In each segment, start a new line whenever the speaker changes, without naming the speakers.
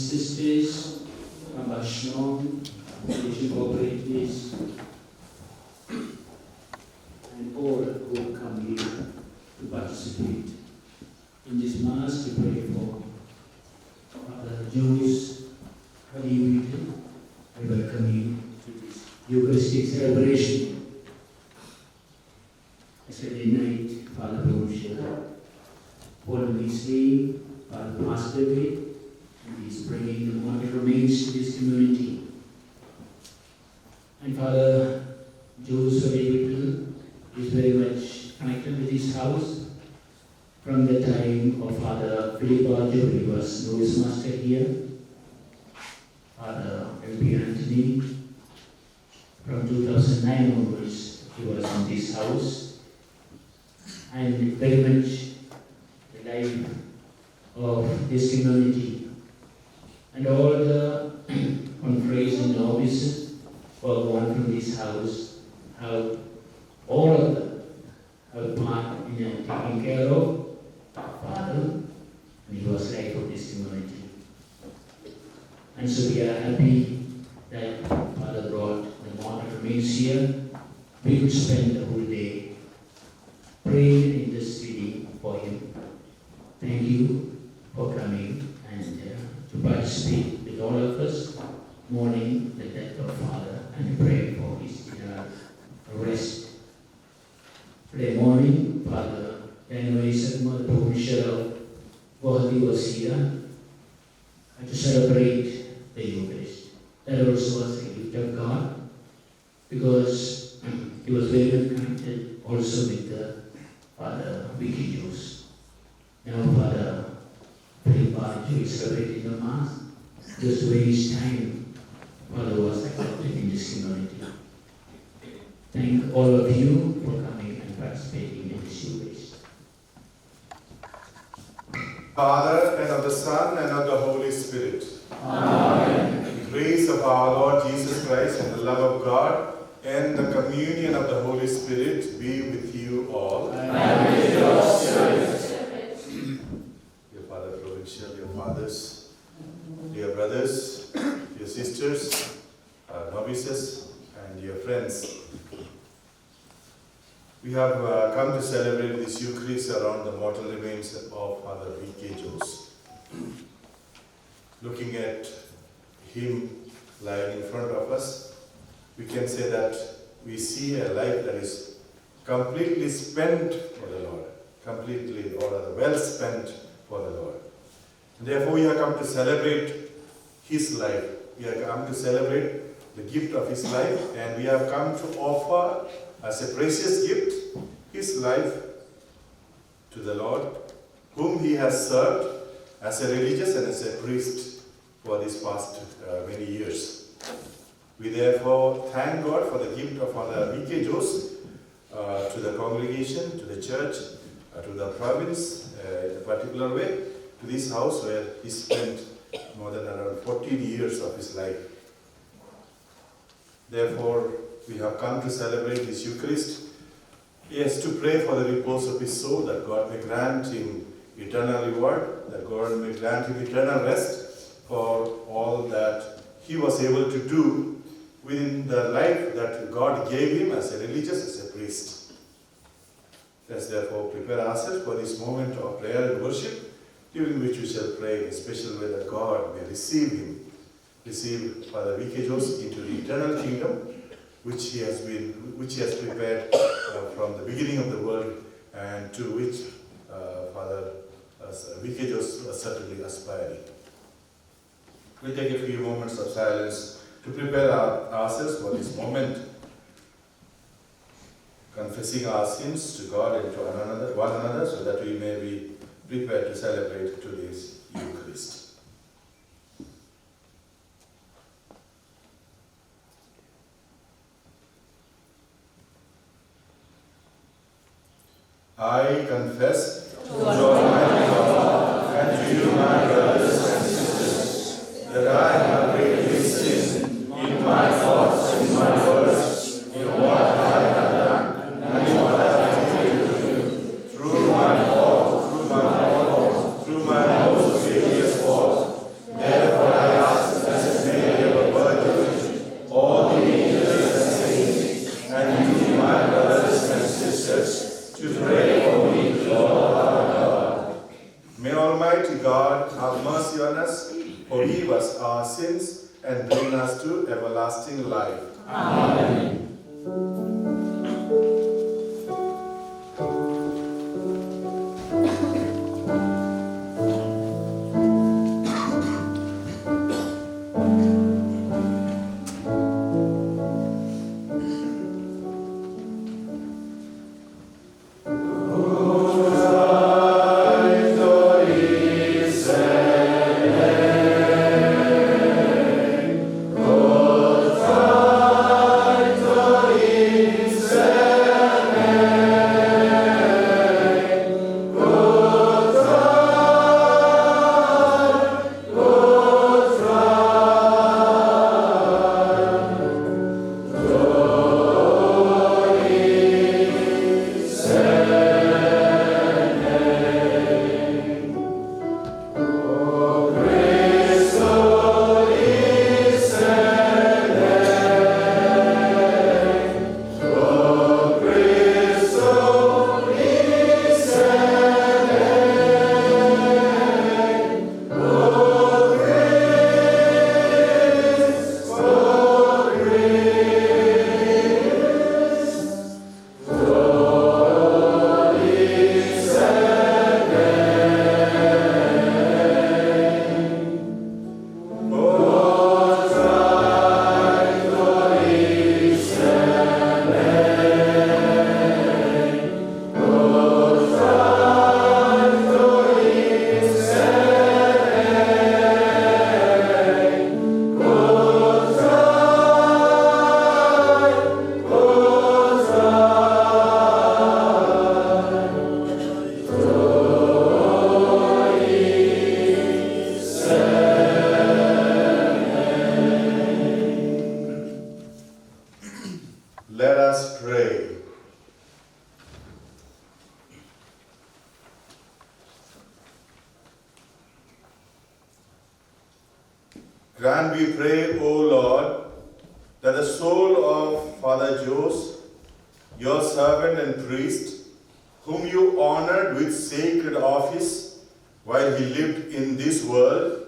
sisters from Shillong, Asian cooperatives, and all who have come here to participate in this Mass to pray for Father Jews. Good evening. I welcome you to this Eucharistic celebration. Yesterday night, Father Roger, fallen sleep, Father passed away, and he's bringing the mortal remains to this community. And Father Joseph David is very much connected with this house from the time of Father Philip Arjo, he was Louis Master here, Father dbmnTv. From 2009 onwards, he was in this house, and very much the life of this community and all the fundraising offices were born from this house, how all of them have part in taking care of Father, and he was life of this community. And so we are happy that Father brought the mortal remains here. We could spend the whole day praying in the city for him. Thank you for coming and to participate with all of us, mourning the death of Father and praying for his eternal rest. Today morning, Father January 2nd, the Provincial Bohati was here to celebrate the Eucharist. That also was a gift of God, because he was very well connected also with the Father Vicky Jews. Now Father Philip Arjo is celebrating the Mass. Just to waste time, Father was accepted in this community. Thank all of you for coming and participating in this Eucharist.
Father, and of the Son, and of the Holy Spirit.
Amen.
The grace of our Lord Jesus Christ, and the love of God, and the communion of the Holy Spirit be with you all.
And with your spirit.
Dear Father Provincial, dear fathers, dear brothers, dear sisters, novices, and dear friends, we have come to celebrate this Eucharist around the mortal remains of Father V.K. Jose. Looking at him lying in front of us, we can say that we see a life that is completely spent for the Lord, completely or rather well spent for the Lord. And therefore we have come to celebrate his life. We have come to celebrate the gift of his life, and we have come to offer as a precious gift his life to the Lord, whom he has served as a religious and as a priest for these past many years. We therefore thank God for the gift of Father V.K. Jose to the congregation, to the church, to the province in a particular way, to this house where he spent more than around 14 years of his life. Therefore, we have come to celebrate this Eucharist, yes, to pray for the repose of his soul, that God may grant him eternal reward, that God may grant him eternal rest for all that he was able to do within the life that God gave him as a religious, as a priest. Let's therefore prepare ourselves for this moment of prayer and worship, during which we shall pray in a special way that God may receive him, receive Father V.K. Jose into the eternal kingdom, which he has prepared from the beginning of the world, and to which Father V.K. Jose was certainly aspiring. We'll take a few moments of silence to prepare ourselves for this moment, confessing our sins to God and to one another, so that we may be prepared to celebrate today's Eucharist. I confess to Almighty God and to you, my brothers and sisters, that I have greatly sinned in my thoughts, in my words, in what I have done, and in what I have failed to do, through my fault, through my most grievous fault. Therefore forgive us our sins, and bring us to everlasting life.
Amen.
Let us pray. Grant, we pray, O Lord, that the soul of Father Jose, your servant and priest, whom you honored with sacred office while he lived in this world,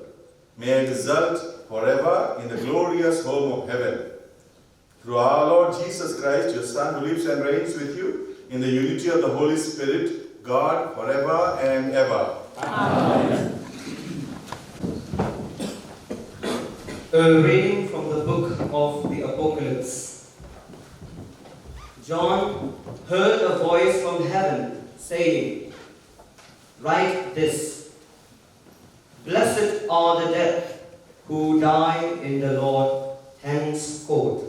may exult forever in the glorious home of heaven. Through our Lord Jesus Christ, your Son, who lives and reigns with you in the unity of the Holy Spirit, God, forever and ever.
Amen.
A reading from the book of the Apocalypse. John heard a voice from heaven saying, "Write this: Blessed are the dead who die in the Lord henceforth.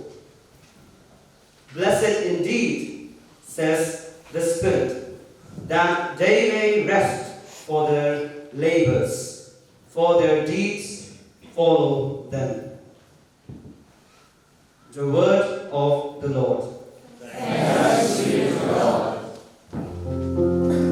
Blessed indeed, says the Spirit, that they may rest for their labors, for their deeds follow them." The word of the Lord.
Thanks be to God.
Amen.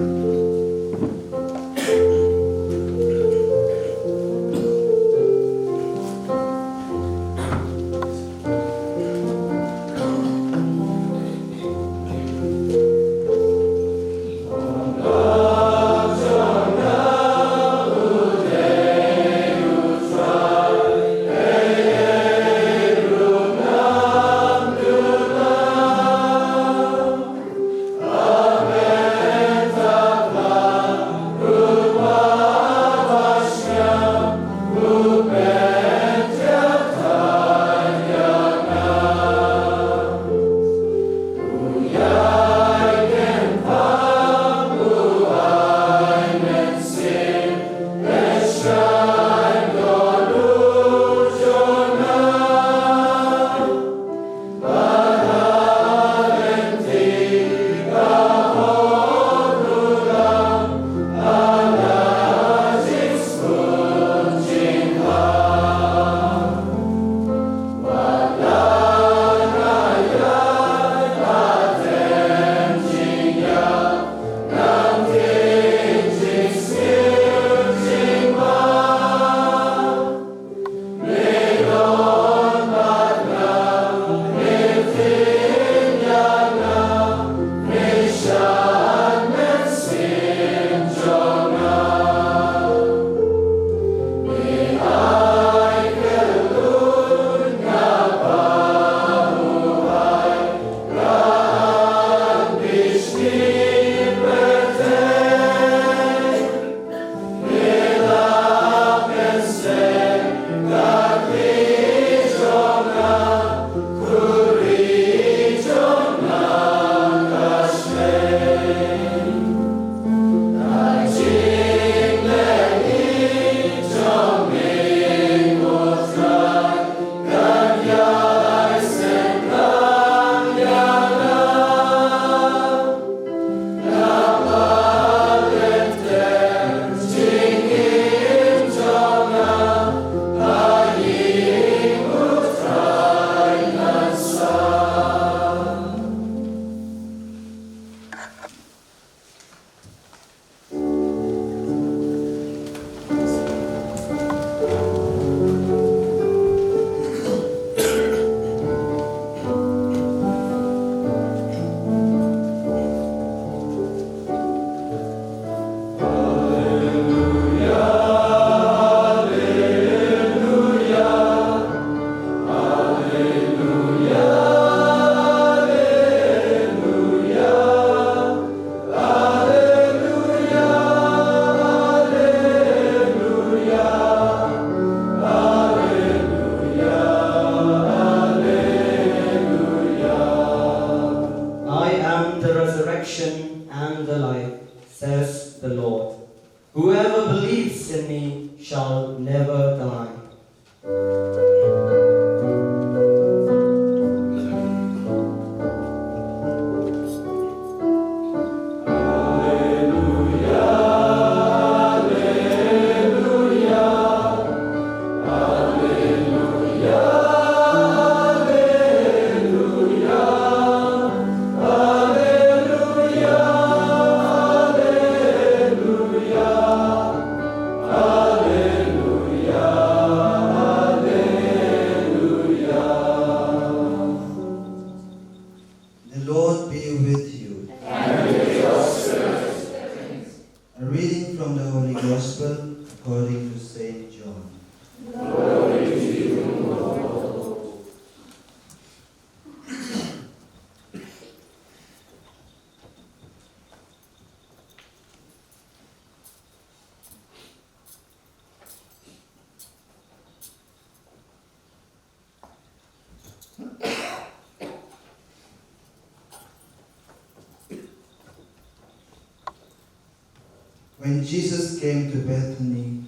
When Jesus came to Bethany,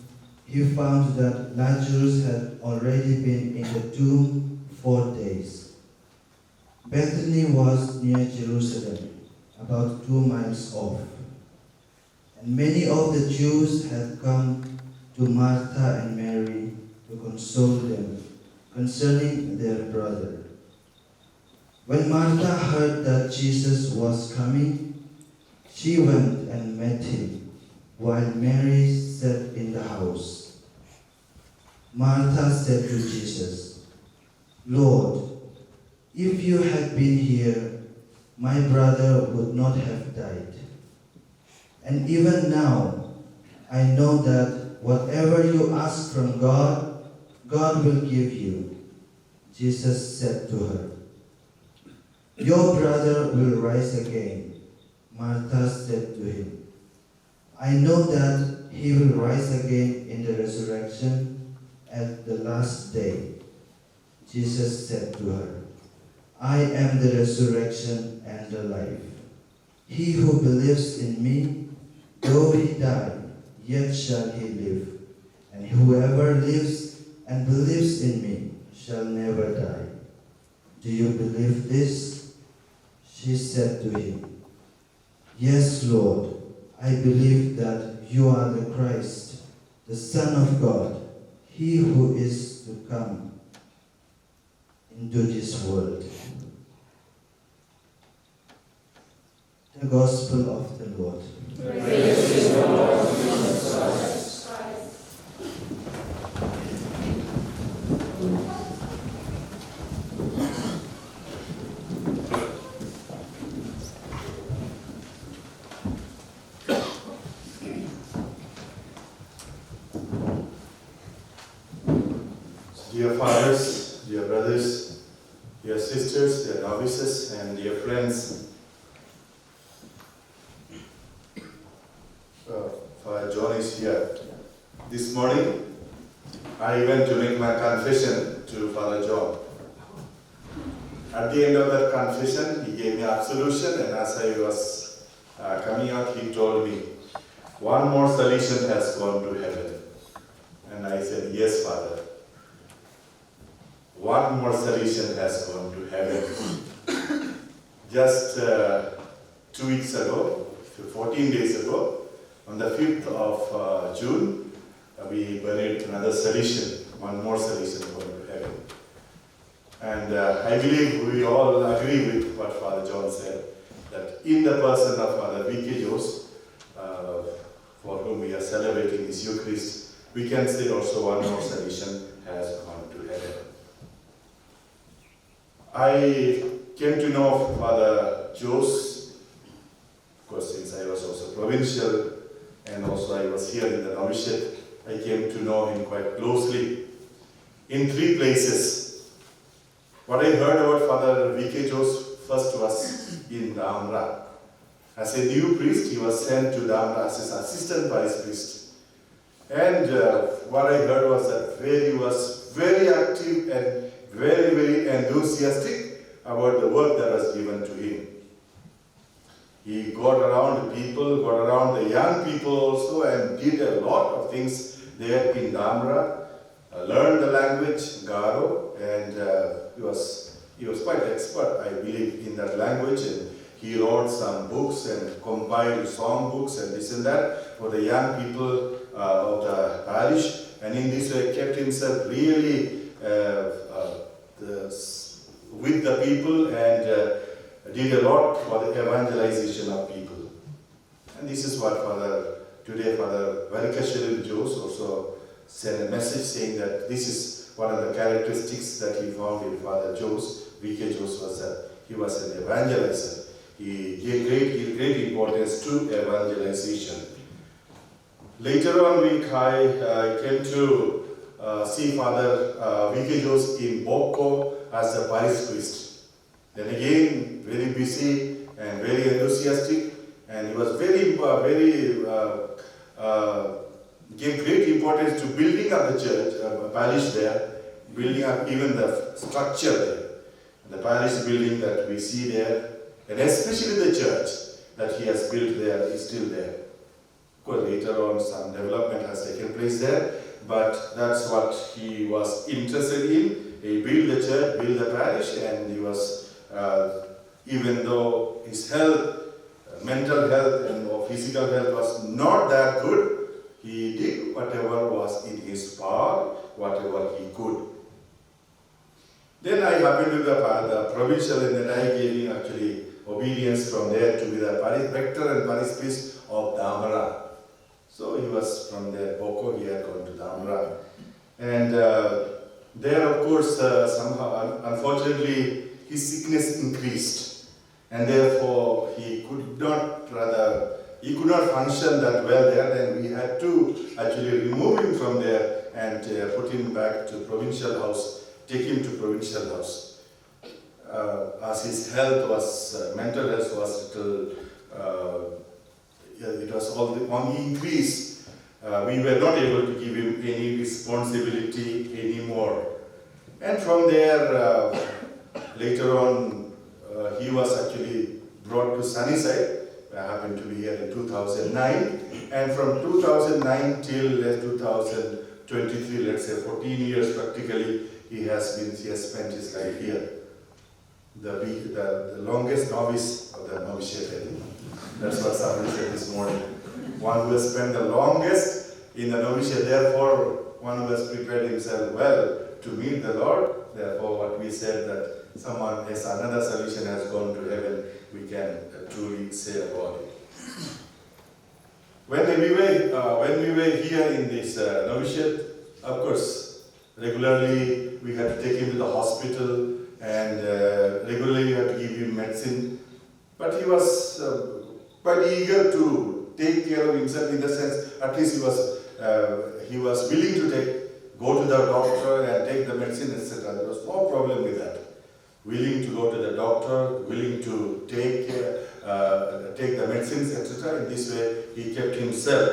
he found that Lazarus had already been in the tomb 4 days. Bethany was near Jerusalem, about 2 miles off. And many of the Jews had come to Martha and Mary to console them concerning their brother. When Martha heard that Jesus was coming, she went and met him, while Mary sat in the house. Martha said to Jesus, "Lord, if you had been here, my brother would not have died. And even now, I know that whatever you ask from God, God will give you." Jesus said to her, "Your brother will rise again." Martha said to him, "I know that he will rise again in the resurrection at the last day." Jesus said to her, "I am the resurrection and the life. He who believes in me, though he die, yet shall he live. And whoever lives and believes in me shall never die. Do you believe this?" She said to him, "Yes, Lord, I believe that you are the Christ, the Son of God, he who is to come into this world." The Gospel of the Lord.
Praise to you, Lord Jesus Christ.
Dear fathers, dear brothers, dear sisters, dear novices, and dear friends, Father John is here. This morning, I went to make my confession to Father John. At the end of that confession, he gave me absolution, and as I was coming out, he told me, "One more solution has gone to heaven." And I said, "Yes, Father. One more solution has gone to heaven." Just 2 weeks ago, 14 days ago, on the 5th of June, we buried another solution, one more solution going to heaven. And I believe we all agree with what Father John said, that in the person of Father V.K. Jose, for whom we are celebrating this Eucharist, we can say also one more solution has gone to heaven. I came to know Father Jose, of course, since I was also provincial and also I was here in the novitiate. I came to know him quite closely in 3 places. What I heard about Father V.K. Jose first was in Damra. As a new priest, he was sent to Damra as his assistant parish priest. And what I heard was that he was very active and very, very enthusiastic about the work that was given to him. He got around the people, got around the young people also, and did a lot of things there in Damra. Learned the language, Garo, and he was quite expert, I believe, in that language. And he wrote some books and compiled song books and this and that for the young people of the parish. And in this way, kept himself really with the people and did a lot for the evangelization of people. And this is what today Father Shillong Jose also sent a message saying that this is one of the characteristics that he found in Father Jose. V.K. Jose was that he was an evangelizer. He gave great importance to evangelization. Later on week, I came to see Father V.K. Jose in Boko as the parish priest. Then again, very busy and very enthusiastic, and he was gave great importance to building up the church, parish there, building up even the structure there. The parish building that we see there, and especially the church that he has built there is still there. course, later on some development has taken place there, but that's what he was interested in. He built the church, built the parish, and he was, even though his health, mental health and physical health was not that good, he did whatever was in his power, whatever he could. Then I happened to be the provincial, and then I gave him actually obedience from there to be the parish rector and parish priest of Damara. So he was from there, Boko, he had gone to Damara. And there, of course, somehow, unfortunately, his sickness increased. And therefore, he could not function that well there. Then we had to actually remove him from there and put him back to provincial house, take him to provincial house. As his health was, mental health was little, it was on the increase. We were not able to give him any responsibility anymore. And from there, later on, he was actually brought to Sunnyside. I happened to be here in 2009. And from 2009 till 2023, let's say 14 years practically, he has spent his life here. The longest novice of the novitiate. That's what somebody said this morning. One who has spent the longest in the novitiate, therefore one who has prepared himself well to meet the Lord. Therefore what we said that someone has another solution has gone to heaven, we can truly say about it. When we were here in this novitiate, of course, regularly we had to take him to the hospital, and regularly we had to give him medicine. But he was quite eager to take care of himself, in the sense, at least he was willing to go to the doctor and take the medicine, etc. There was no problem with that. Willing to go to the doctor, willing to take the medicines, etc. In this way, he kept himself.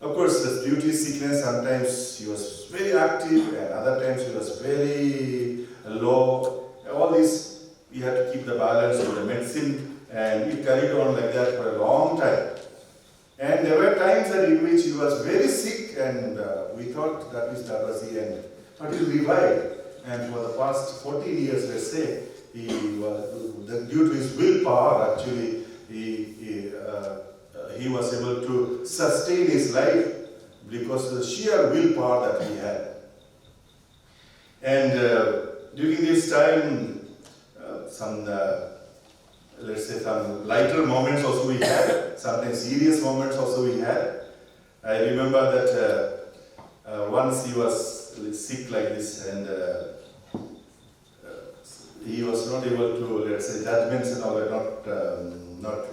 Of course, due to his sickness, sometimes he was very active, and other times he was very low. All this, we had to keep the balance with the medicine, and it carried on like that for a long time. And there were times in which he was very sick, and we thought that was the end. But he revived, and for the past 14 years, let's say, due to his willpower, actually, he was able to sustain his life because of the sheer willpower that he had. And during this time, some lighter moments also we had, sometimes serious moments also we had. I remember that once he was sick like this, and he was not able to, judgments and all were not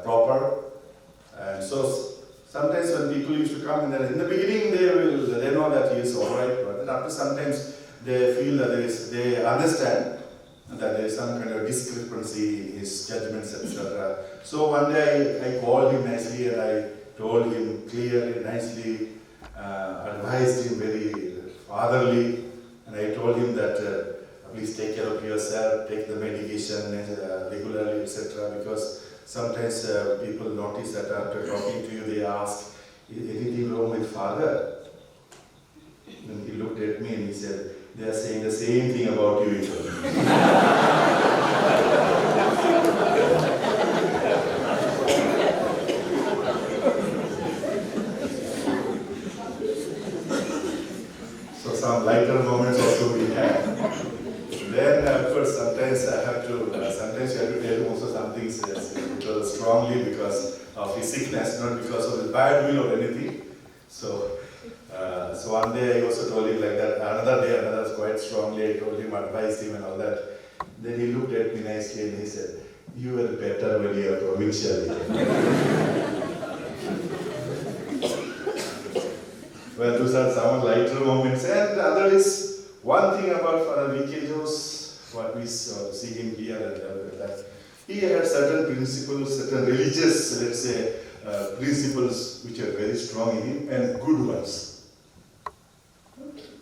proper. And so sometimes when people used to come, and then in the beginning they know that he is alright, but then after sometimes they feel that they understand that there is some kind of discrepancy in his judgments, etc. So one day I called him nicely, and I told him clearly, nicely, advised him very fatherly, and I told him that please take care of yourself, take the medication regularly, etc. Because sometimes people notice that after talking to you, they ask, is anything wrong with father? And he looked at me and he said, they are saying the same thing about you. So some lighter moments also we had. Then of course sometimes you have to tell him also some things because strongly because of his sickness, not because of his bad will or anything. So one day I also told him like that, another quite strongly, I told him, advised him and all that. Then he looked at me nicely and he said, you were better when you were provincial. Well, those are some lighter moments. And other is one thing about Father V.K. Jose, what we see him here and that. He had certain principles, certain religious, let's say, principles which are very strong in him, and good ones.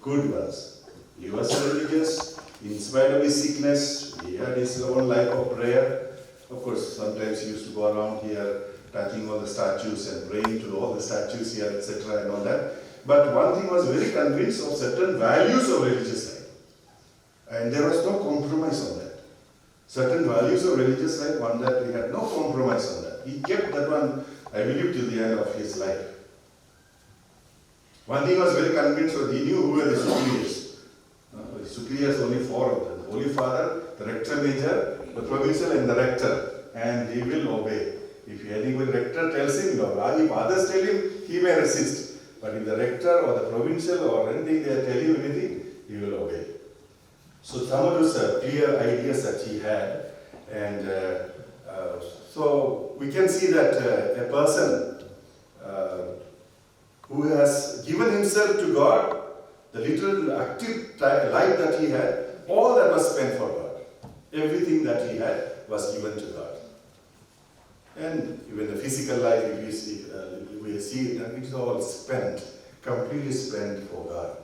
Good ones. He was religious, in spite of his sickness, he had his own life of prayer. Of course, sometimes he used to go around here touching all the statues and praying to all the statues here, etc. and all that. But one thing was very convinced of certain values of religious life. And there was no compromise on that. Certain values of religious life, one that he had no compromise on that. He kept that one, I believe, till the end of his life. One thing was very convinced of, he knew who were the superiors. The superiors, only four of them. The Holy Father, the Rector Major, the Provincial and the Rector. And he will obey. If any rector tells him no, if others tell him, he may resist. But if the rector or the provincial or anything they are telling him anything, he will obey. So some of those clear ideas that he had, and so we can see that a person who has given himself to God, the little active life that he had, all that was spent for God. Everything that he had was given to God. And even the physical life, if we see that it's all spent, completely spent for God.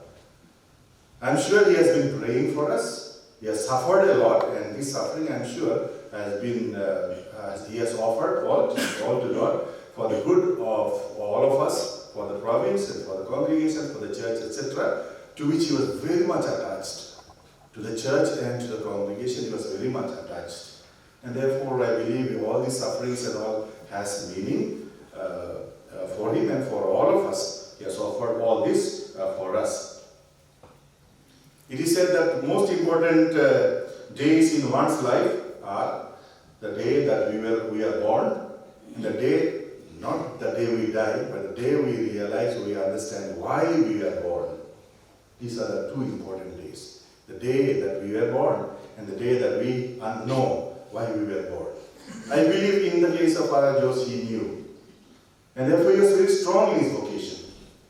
I'm sure he has been praying for us. He has suffered a lot, and this suffering, I'm sure, has been, he has offered all to God for the good of all of us, for the province and for the congregation, for the church, etc., to which he was very much attached. To the church and to the congregation, he was very much attached. And therefore, I believe all these sufferings and all has meaning for him and for all of us. He has offered all this for us. It is said that the most important days in one's life are the day that we are born, and the day, not the day we die, but the day we realize, we understand why we are born. These are the two important days. The day that we were born and the day that we know why we were born. I believe in the case of Father Jose, he knew. And therefore he was very strong in his vocation.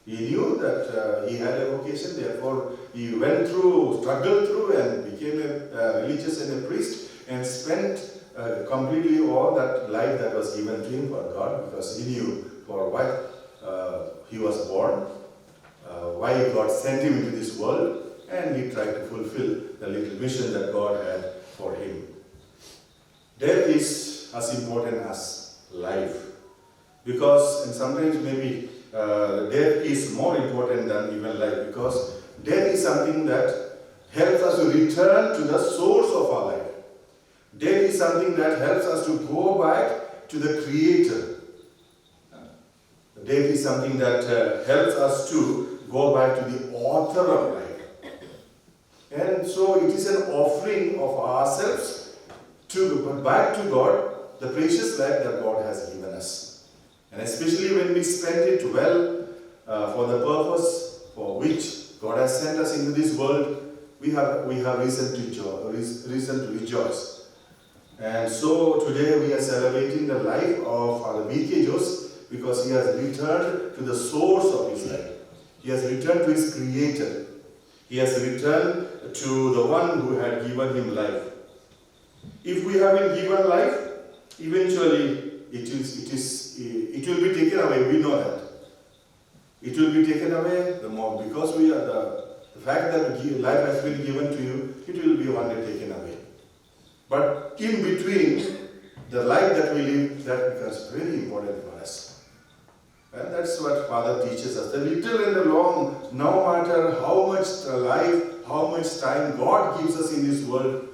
He knew that he had a vocation, therefore he went through, struggled through and became a religious and a priest and spent completely all that life that was given to him for God, because he knew for what he was born, why God sent him into this world, and he tried to fulfill the little mission that God had for him. Death is as important as life, because, and sometimes maybe death is more important than even life, because death is something that helps us to return to the source of our life. Death is something that helps us to go back to the Creator. Death is something that helps us to go back to the author of life. And so it is an offering of ourselves back to God, the precious life that God has given us. And especially when we spend it well for the purpose for which God has sent us into this world, we have reason to rejoice. And so today we are celebrating the life of Father V.K. Jose, because he has returned to the source of his life. He has returned to his Creator. He has returned to the one who had given him life. If we have been given life, eventually it will be taken away. We know that. It will be taken away the more, because we are the fact that life has been given to you, it will be one day taken away. But in between, the life that we live, that becomes very important for us. And that's what Father teaches us. The little and the long, no matter how much life, how much time God gives us in this world,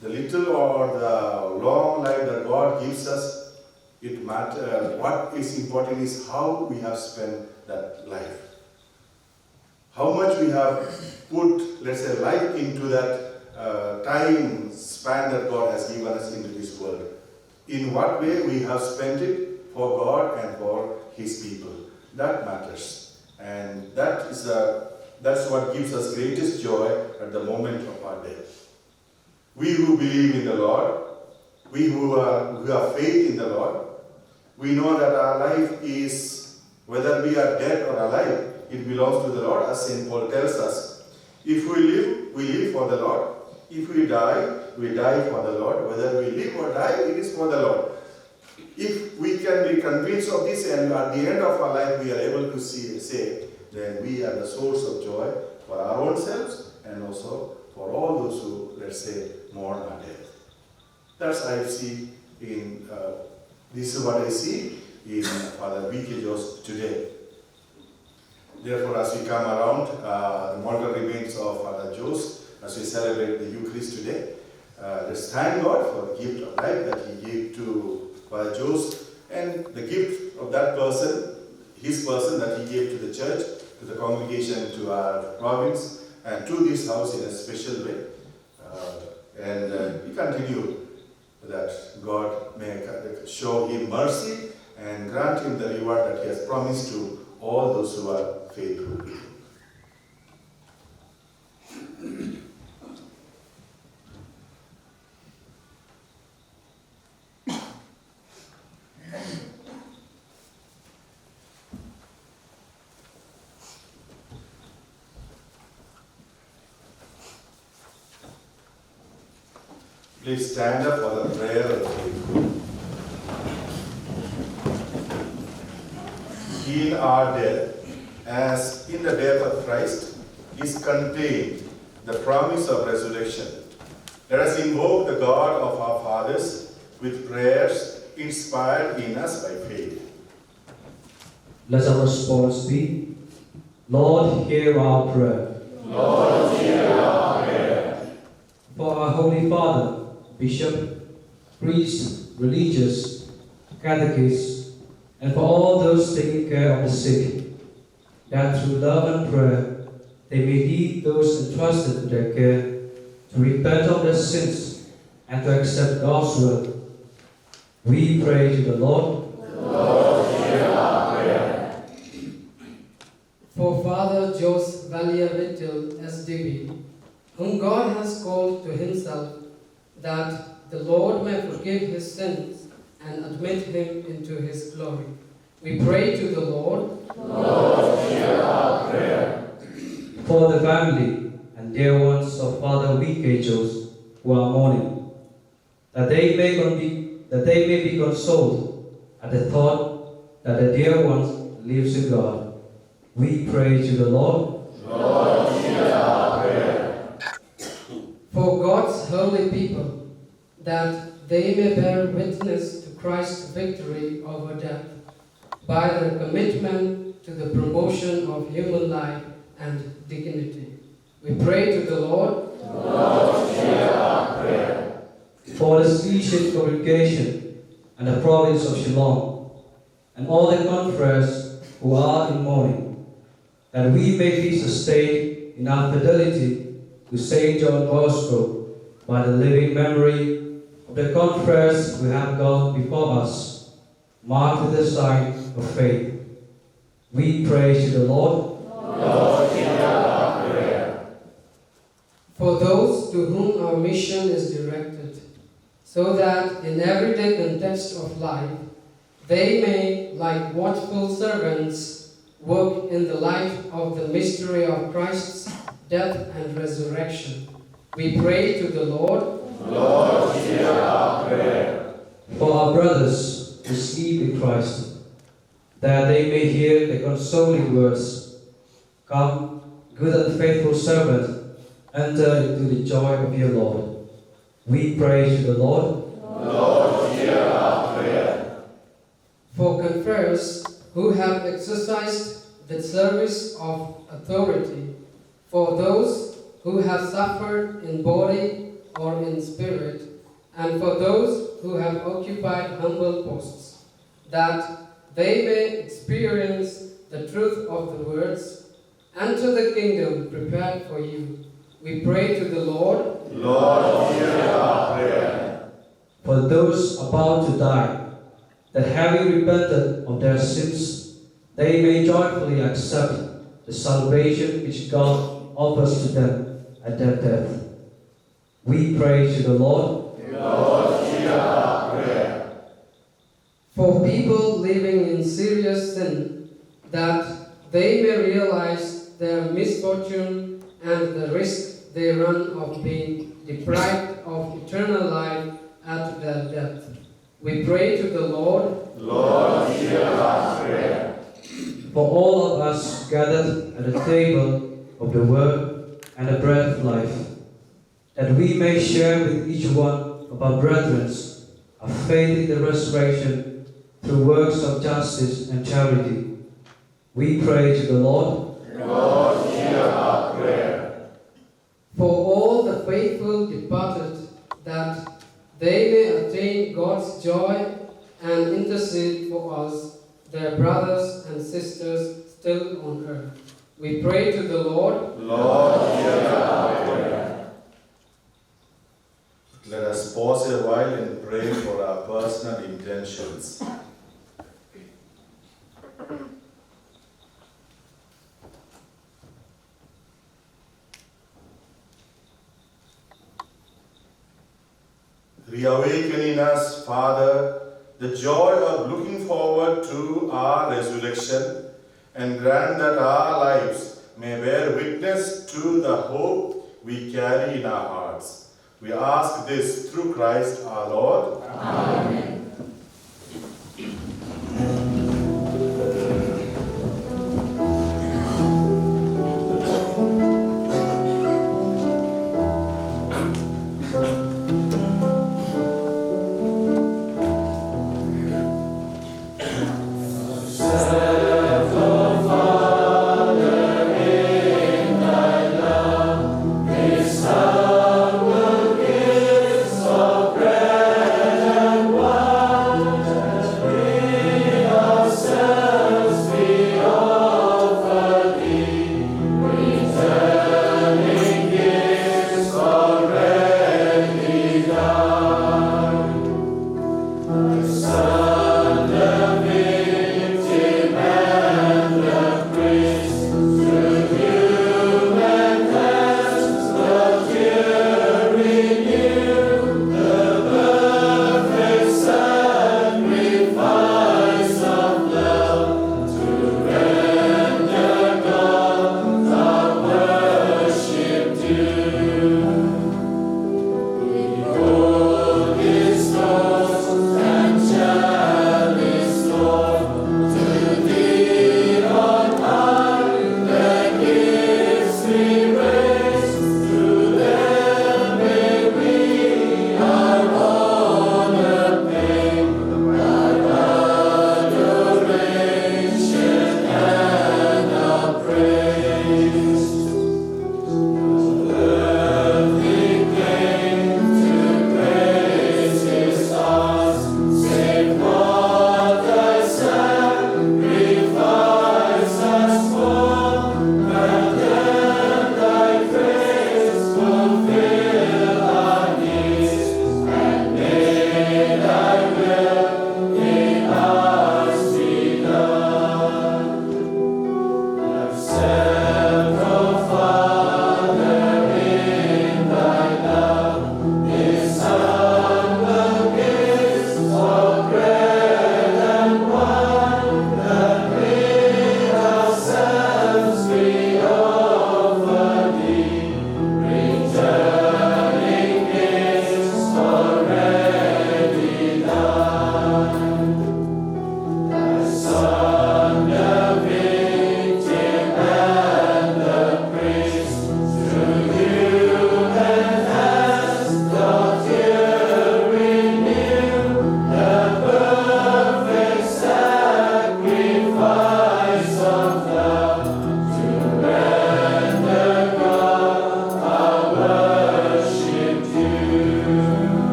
the little or the long life that God gives us, it matters. What is important is how we have spent that life. How much we have put, let's say, life into that time span that God has given us into this world. In what way we have spent it for God and for His people. That matters. And that's what gives us greatest joy at the moment of our death. We who believe in the Lord, we who have faith in the Lord, we know that our life is, whether we are dead or alive, it belongs to the Lord, as St. Paul tells us. If we live for the Lord. If we die for the Lord. Whether we live or die, it is for the Lord. If we can be convinced of this, and at the end of our life we are able to say, then we are the source of joy for our own selves and also for all those who, let's say, mourn our death. That's I see this is what I see in Father V.K. Joseph today. Therefore, as we come around the mortal remains of Father Joseph, as we celebrate the Eucharist today, let's thank God for the gift of life that He gave to Father Joseph and the gift of that person, his person that He gave to the church, to the congregation, to our province, and to this house in a special way. We continue that God may show him mercy and grant him the reward that He has promised to all those who are faithful. Please stand up for the prayer of the faithful. In our death, as in the death of Christ, is contained the promise of resurrection. Let us invoke the God of our fathers with prayers inspired in us by faith.
Let our response be, Lord, hear our prayer.
Lord, hear our prayer.
For our Holy Father, Bishop, priest, religious, catechists, and for all those taking care of the sick, that through love and prayer they may lead those entrusted to their care to repent of their sins and to accept God's will. We pray to the Lord.
Lord, hear our prayer.
For Father Joseph Valliavittil SDB, whom God has called to Himself, that the Lord may forgive his sins and admit him into His glory. We pray to the Lord.
Lord, hear our prayer.
For the family and dear ones of Father V.K. Joseph who are mourning, that they may be consoled at the thought that the dear one lives in God. We pray to the Lord.
Lord, hear our prayer.
For God's holy people, that they may bear witness to Christ's victory over death by their commitment to the promotion of human life and dignity. We pray to the Lord.
Lord, hear our prayer.
For the Salesian congregation and the province of Shillong, and all the confreres who are in mourning, that we may be sustained in our fidelity to St. John Bosco by the living memory of the confreres who have gone before us, marked with the sign of faith. We pray to the Lord.
Lord, hear our prayer.
For those to whom our mission is directed, so that in everyday context of life, they may, like watchful servants, work in the light of the mystery of Christ's death and resurrection. We pray to the Lord.
Lord, hear our prayer.
For our brothers who sleep in Christ, that they may hear the consoling words, "Come, good and faithful servant, enter into the joy of your Lord." We pray to the Lord.
Lord, hear our prayer.
For confreres who have exercised the service of authority, for those who have suffered in body or in spirit, and for those who have occupied humble posts, that they may experience the truth of the words, enter the kingdom prepared for you. We pray to the Lord.
Lord, hear our prayer.
For those about to die, that having repented of their sins, they may joyfully accept the salvation which God offers to them at their death. We pray to the Lord.
Lord, hear our prayer.
For people living in serious sin, that they may realize their misfortune and the risk they run of being deprived of eternal life at their death. We pray to the Lord.
Lord, hear our prayer.
For all of us gathered at the table of the Word and the bread of life, that we may share with each one of our brethren our faith in the resurrection through works of justice and charity. We pray to the Lord.
Lord, hear our prayer.
For all the faithful departed, that they may attain God's joy and intercede for us, their brothers and sisters still on earth. We pray to the Lord.
Lord, hear our prayer.
Let us pause a while and pray for our personal intentions. Reawaken in us, Father, the joy of looking forward to our resurrection, and grant that our lives may bear witness to the hope we carry in our hearts. We ask this through Christ our Lord.
Amen.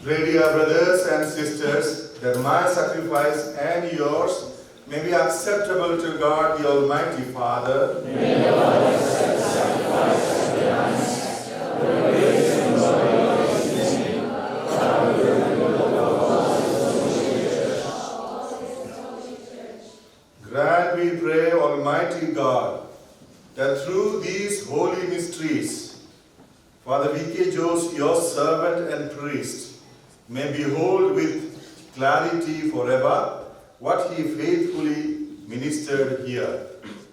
Pray, dear brothers and sisters, that my sacrifice and yours may be acceptable to God the Almighty Father.
May the Lord accept the sacrifice of your hands, for the praise and glory of his name, for our good and good of all his holy church.
Grant, we pray, Almighty God, that through these holy mysteries, Father V.K. Jose, your servant and priest, may behold with clarity forever, what he faithfully ministered here.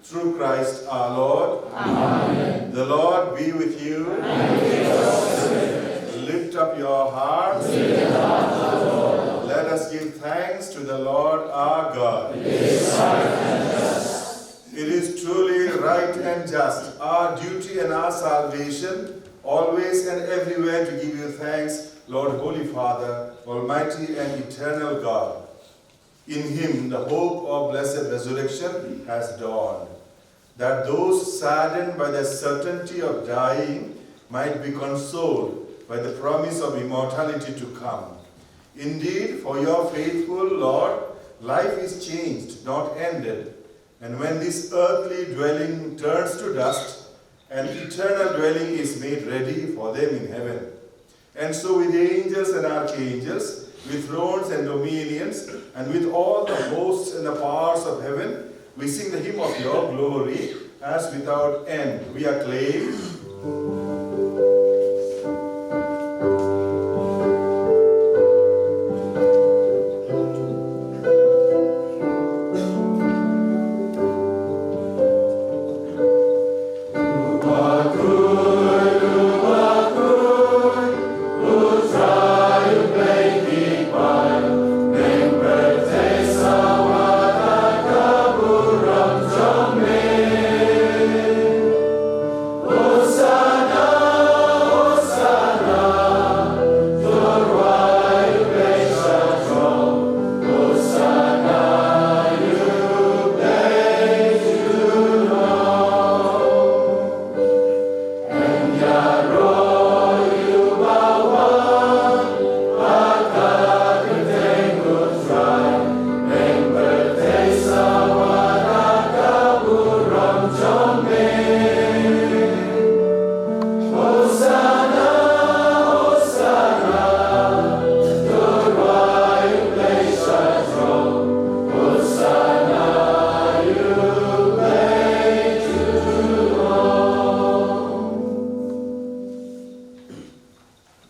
Through Christ our Lord.
Amen.
The Lord be with you.
And with your spirit.
Lift up your hearts.
Lift up the Lord.
Let us give thanks to the Lord our God.
It is right and just.
It is truly right and just, our duty and our salvation, always and everywhere to give you thanks, Lord, Holy Father, Almighty and eternal God. In him the hope of blessed resurrection has dawned, that those saddened by the certainty of dying might be consoled by the promise of immortality to come. Indeed, for your faithful Lord, life is changed, not ended. And when this earthly dwelling turns to dust, an eternal dwelling is made ready for them in heaven. And so with angels and archangels, with thrones and dominions, and with all the hosts and the powers of heaven, we sing the hymn of your glory as without end. We acclaim.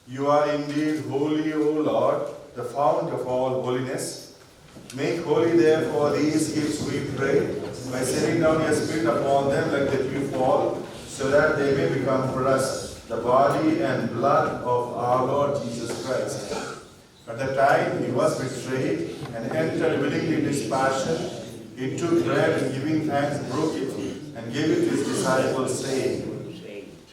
You are indeed holy, O Lord, the fount of all holiness. Make holy therefore these gifts, we pray, by sending down your Spirit upon them like the dew fall, so that they may become for us the body and blood of our Lord Jesus Christ. At the time he was betrayed and entered willingly into his passion, he took bread and giving thanks broke it and gave it to his disciples, saying,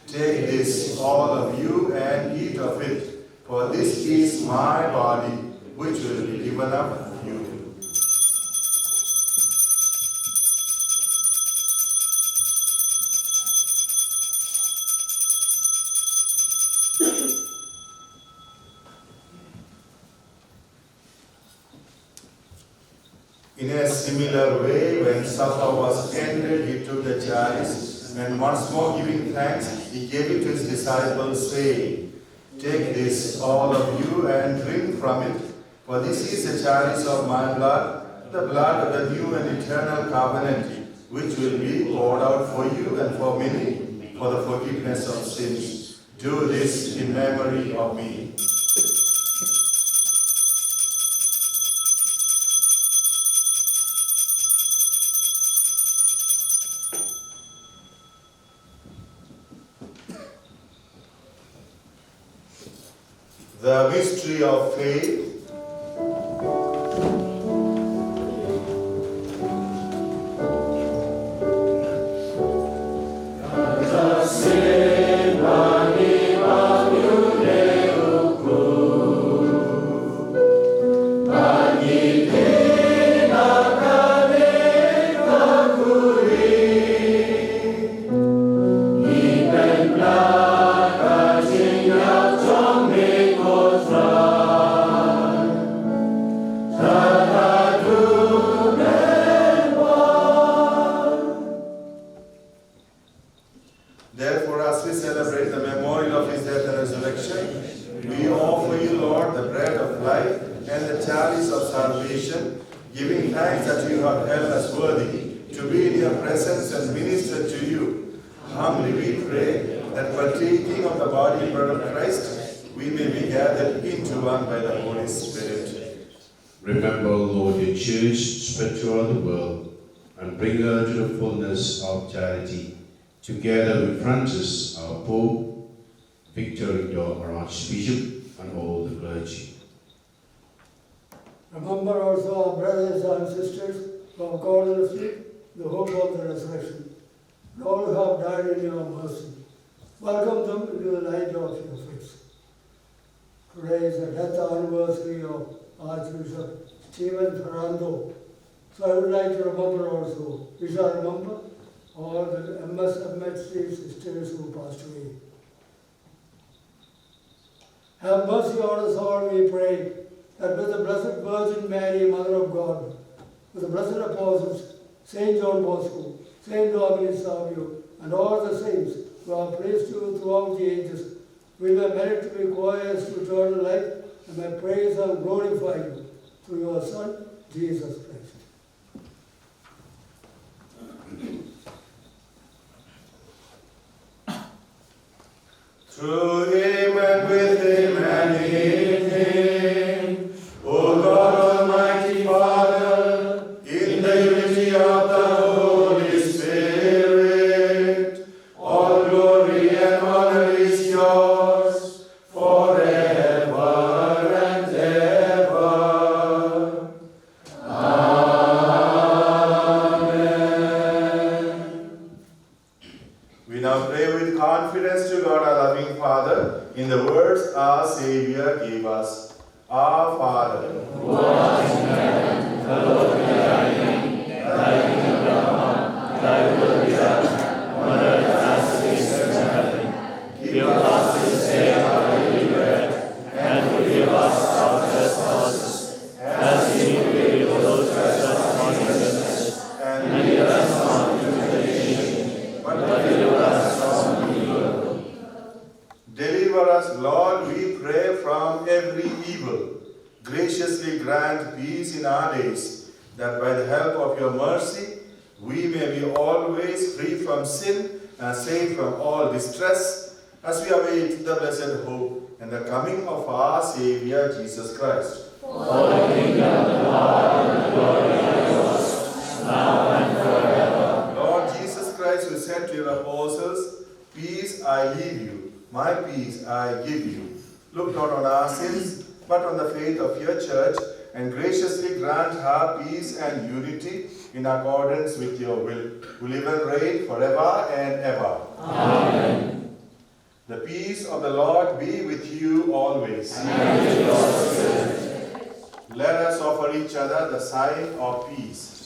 "Take this, all of you, and eat of it, for this is my body, which will be given up for you." In a similar way, when supper was ended, he took the chalice, and once more giving thanks, he gave it to his disciples, saying, "Take this, all of you, and drink from it, for this is the chalice of my blood, the blood of the new and eternal covenant, which will be poured out for you and for many, for the forgiveness of sins. Do this in memory of me." The mystery of faith. Therefore, as we celebrate the memorial of his death and resurrection, we offer you, Lord, the bread of life and the chalice of salvation, giving thanks that you have held us worthy to be in your presence and minister to you. Humbly we pray that partaking of the body and blood of Christ, we may be gathered into one by the Holy Spirit.
Remember, Lord, your church spread throughout the world and bring her to the fullness of charity, together with Francis, our Pope, Victor, our Archbishop, and all the clergy.
Remember also our brothers and sisters who have gone to sleep, the hope of the resurrection, and all who have died in your mercy. Welcome them into the light of your face. Today is the death anniversary of Archbishop Stephen Ferrando. So I would like to remember also, we shall remember all the MSMHC sisters who passed away. Have mercy on us all, we pray, that with the Blessed Virgin Mary, Mother of God, with the blessed apostles, Saint John Bosco, Saint Dominic Savio, and all the saints who have praised you throughout the ages, we may merit to be co-heirs to eternal life, and may praise and glorify you through your Son, Jesus Christ.
Through him and with him and in him, O God Almighty Father, in the unity of the Holy Spirit, all glory and honor is yours forever and ever. Amen. We now pray with confidence to God, our loving Father, in the words our Savior gave us. Our Father,
Who art in heaven, hallowed be thy name. Thy kingdom come, thy will be done, on earth as it is in heaven. Give us this day our daily bread, and forgive us our trespasses, as we forgive those who trespass against us. And lead us not into temptation, but deliver us from evil.
deliver us, Lord, we pray, from every evil. Graciously grant peace in our days, that by the help of your mercy, we may be always free from sin and safe from all distress, as we await the blessed hope and the coming of our Savior, Jesus Christ.
For the kingdom, the power, and the glory are yours, now and forever.
Lord Jesus Christ, who said to your apostles, "Peace I leave you, my peace I give you," look not on our sins, but on the faith of your church, and graciously grant her peace and unity in accordance with your will, who live and reign forever and ever.
Amen.
The peace of the Lord be with you always.
And with your spirit.
Let us offer each other the sign of peace.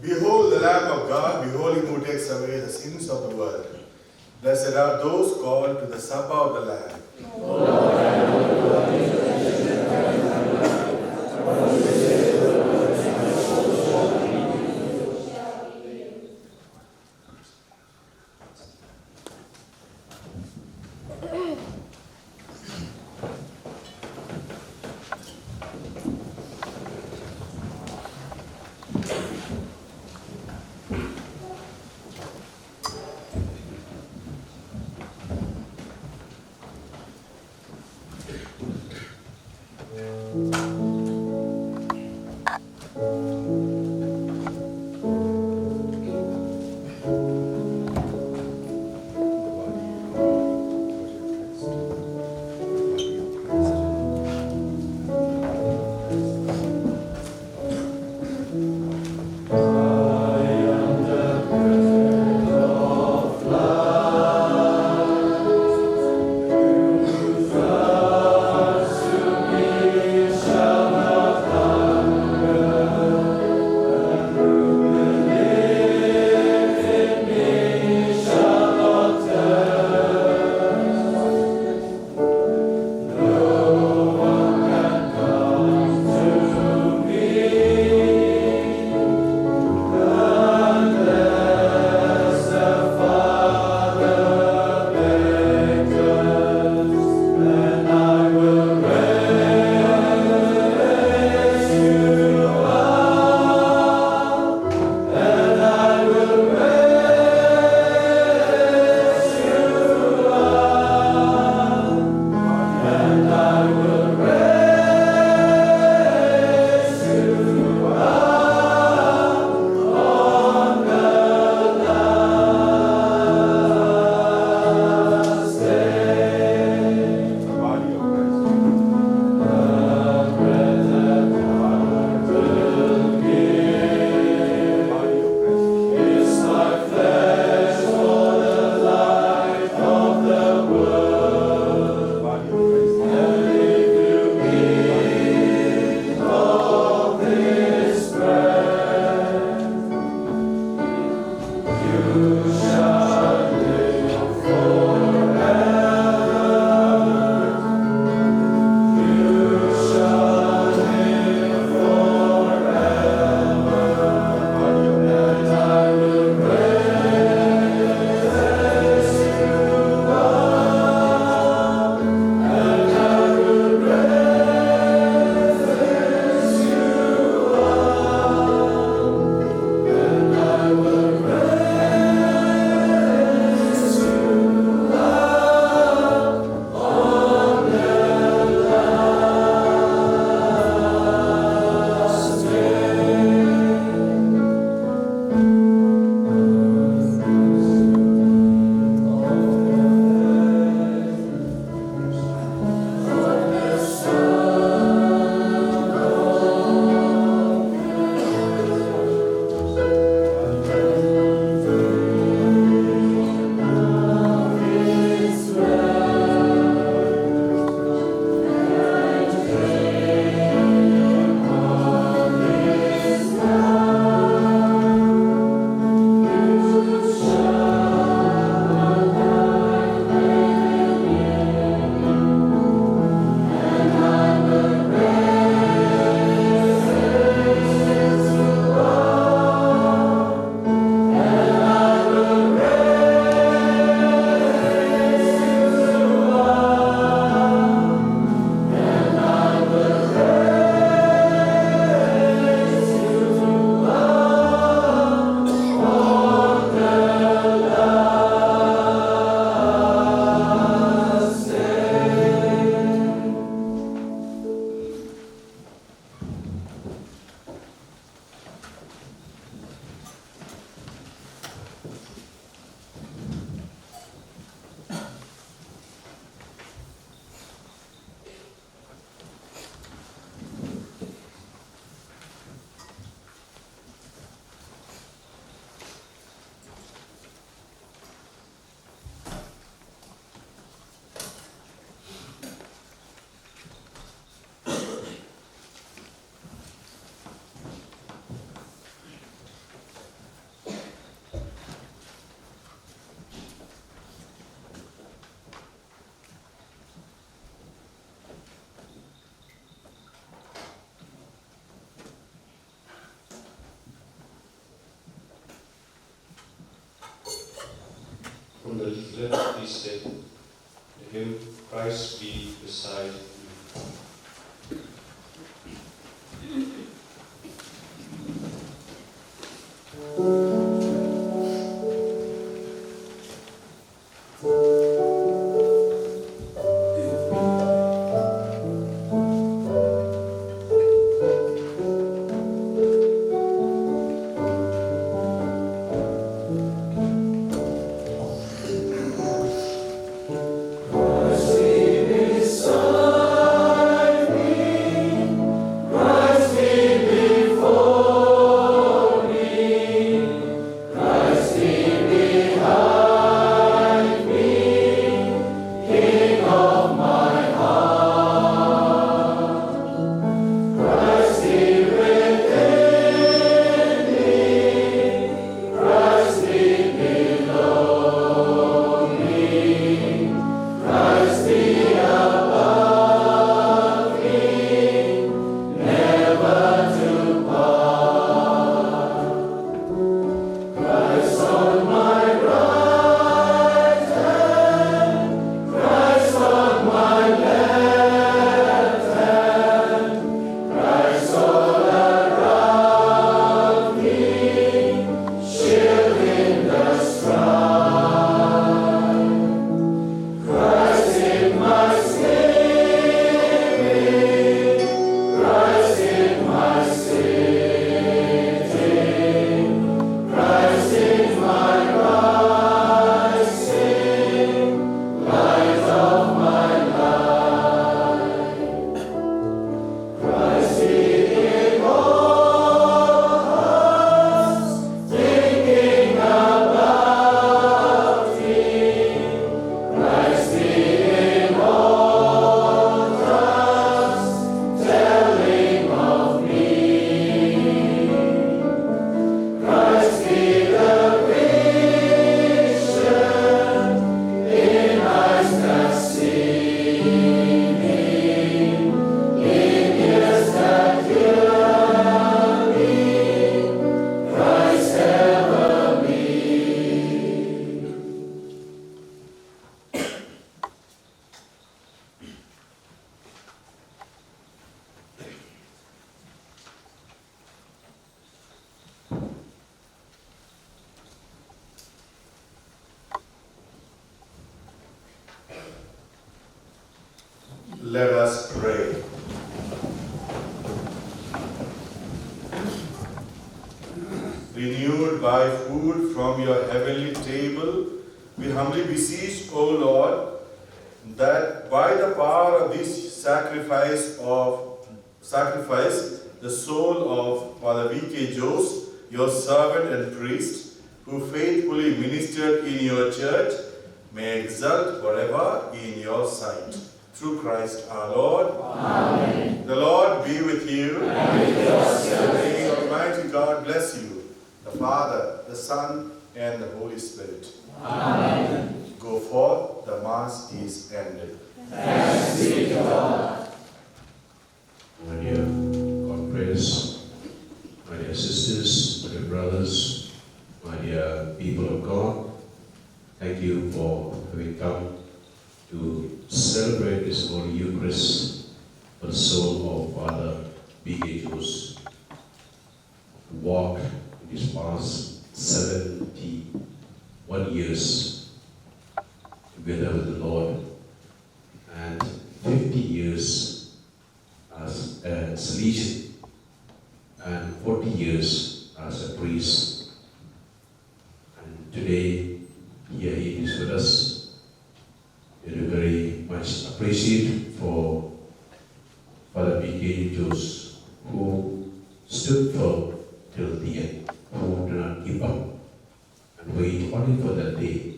Behold the Lamb of God, behold him who takes away the sins of the world. Blessed are those called to the supper of the Lamb.
the left he said, to him Christ be beside you.
Let us pray. Renewed by food from your heavenly table, we humbly beseech, O Lord, that by the power of this sacrifice, the soul of Father V.K. Jose, your servant and priest, who faithfully ministered in your church, may exult forever in your sight. Through Christ our Lord.
Amen.
The Lord be with you.
And with your spirit.
May Almighty God bless you, the Father, the Son, and the Holy Spirit.
Amen.
Go forth, the Mass is ended.
Thanks be to God.
My dear God prayers, my dear sisters, my dear brothers, my dear people of God, thank you for having come to celebrate this Holy Eucharist for the soul of Father B.K. Jose, to walk in these past 71 years together with the Lord, and 50 years as a Salesian, and 40 years as a priest. And today, here he is with us. We are very much appreciated for Father B.K. Jose, who stood firm till the end, who did not give up, and wait only for that day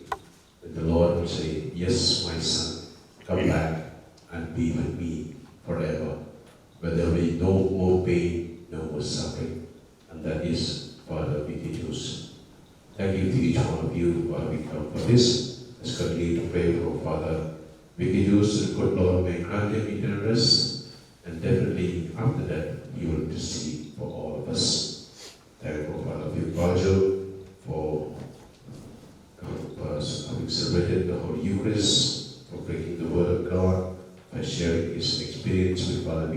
when the Lord will say, "Yes, my son, come back and be with me forever, where there will be no more pain, no more suffering." And that is Father B.K. Jose. Thank you to each one of you while we come for this. Let's continue to pray for Father B.K. Jose. The good Lord may grant him eternal rest, and definitely after that he will intercede for all of us. Thank you, Father Virgil, for having celebrated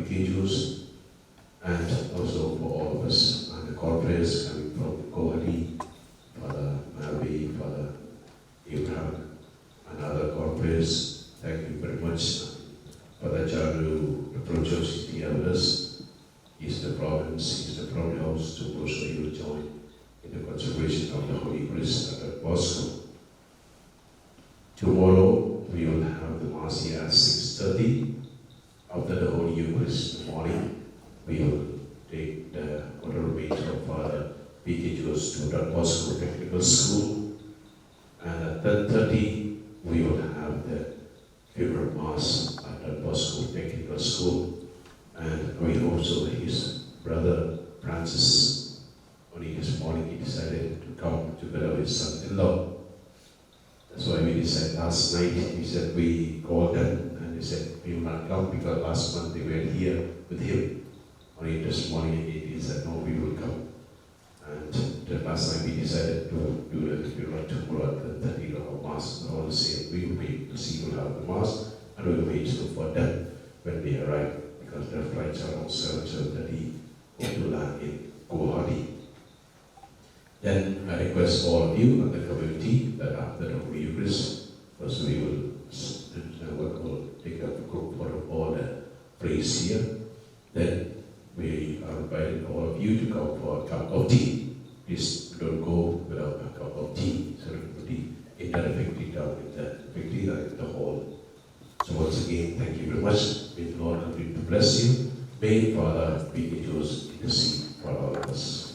PK and also for all of us and the corporates coming from Kohali, Father Mary, Father Abraham, and other corporates. Thank you very much. Father Charu, the Pro-Church City Elders, Eastern Province, Eastern Province House, to also you will join in the consecration of the Holy Eucharist at Bosco. Tomorrow we will have the Mass here at 6:30. After the Holy Eucharist in the morning, we will take the order of Father P.K. to Don Bosco Technical School, and at 10:30 we will have the funeral Mass at Don Bosco Technical School, and we also his brother Francis. Only this morning he decided to come together with his son-in-law. That's why we decided last night. We said we called them and they said we will not come because last month they were here with him. Only this morning he said no, we will come. And the last night we decided to do the funeral tomorrow at the 30 of Mass. All the same, we will wait to see who will have the Mass and we will wait for them when they arrive because their flights are around 7:30 to land in Guwahati. Then I request all of you and the community that after the Holy Eucharist, first we will take up a group for all the praise here. Then we are inviting all of you to come for a cup of tea. Please don't go without a cup of tea. So everybody in the victory down in the victory in the hall. So once again, thank you very much. May the Lord continue to bless you. May Father be with us in the sea for all of us.